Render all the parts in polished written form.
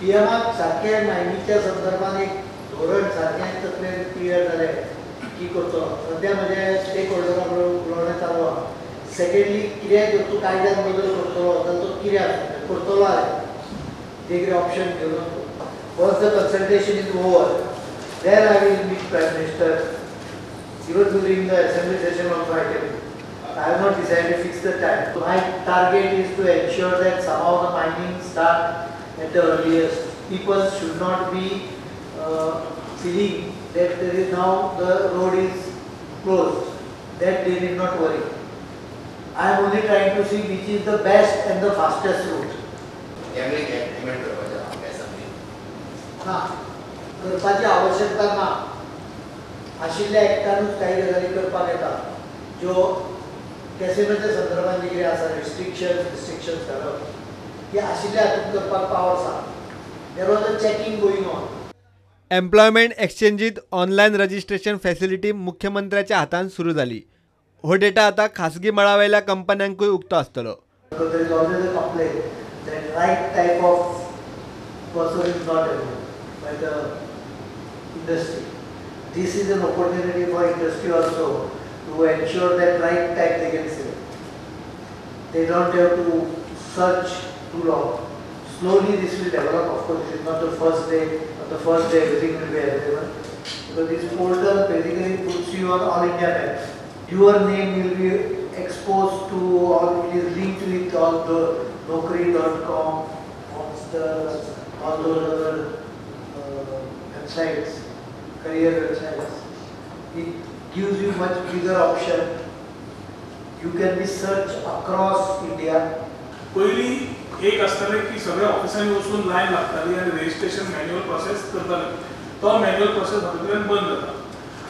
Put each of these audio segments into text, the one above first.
पीएमाक सारख्या माहितीच्या संदर्भात एक धोरण सारख्या तत्वेन क्लियर जाले की करतो सध्या म्हणजे स्टेक होल्डरा बरोबर उलोवणें चालू आहा. सेकेंडली कित्याक जर तूं कायद्यान बदल करतलो जाल्यार तो कित्याक करतलो ते कितें ऑप्शन घेवन once the consultation is over, then I will meet Prime Minister even during the assembly session on Friday. I have not decided to fix the time. So my target is to ensure that somehow the mining start at the earliest. People should not be feeling that there is now the road is closed. That they need not worry. I am only trying to see which is the best and the fastest route. ना करपाची आवश्यकता ना आशिल्ल्या एक्टानूच काही गजाली करपाक येता ज्यो कॅसिनोच्या संदर्भात जे कितें आसा रिस्ट्रिक्शन्स घालप हे आशिल्ल्या हातूंत करपाक पावर आसा. There was a checking going on. Employment एक्सचेंजीत ऑनलायन रजिस्ट्रेशन फॅसिलिटी मुख्यमंत्र्याच्या हातान सुरू जाली. हो डेटा आता खासगी मळावेल्या कंपन्यांकूय उक्तो आसतलो. There is always a complaint that right type of person is not available by the industry. This is an opportunity for industry also to ensure that right type they can select. They don't have to search too long. Slowly this will develop. Of course, this is not the first day. On the first day, everything will be available. Because this portal basically puts you on all India map. Your name will be exposed to all. It is linked with all the Naukri.com, Monster, all those other websites, career websites. It gives you much bigger option. You can be searched across India. पहिली एक असताना की सगळ्या ऑफिसांनी वचून lion लागताली आणि registration manual process करताले. तो मॅन्युअल प्रोसेस हातूंतल्यान बंद जाता.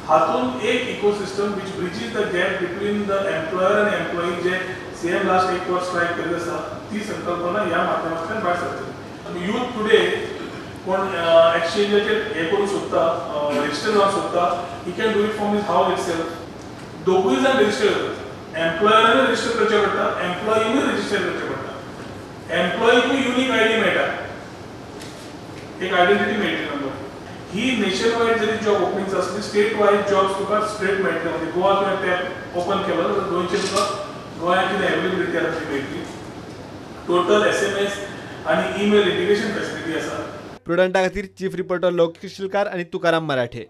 हातून एक ecosystem which bridges the gap between the employer आनी एम्प्लॉई जे सीएम लास्ट एक वर्स स्ट्रायक केल्ले आसा ती संकल्पना ह्या माध्यमांतल्यान भायर सरतली. यूथ टुडे कोण एक्सचेंजाचेर हे करूंक सोदता रजिस्टर जावंक सोदता he can do it from his हावस इटसेल्फ. दोगूय जाण रजिस्टर करतात. एम्प्लॉयरानूय रजिस्टर करचें पडटा एम्प्लॉईनूय रजिस्टर करचें पडटा. एम्प्लॉईकूय युनीक आयडी मेळटा एक आयडेंटिटी मेळटली नंबर. ही नेशन वायड जरी जॉब ओपनिंग्स आसली स्टेट वायड जॉब्स तुका स्ट्रेट मेळटले. म्हणजे गोवा तुवें टॅब ओपन केलो जाल्यार गोंयचे तुका गोंयांत कितें एवेलेबिलिटी आसा ती मेळटली. टोटल SMS आनी ईमेल इंटिग्रेशन फॅसिलिटी आसा. प्रुडंटा खातीर चीफ रिपोर्टर लोकेश शिलकार आनी तुकाराम मराठे.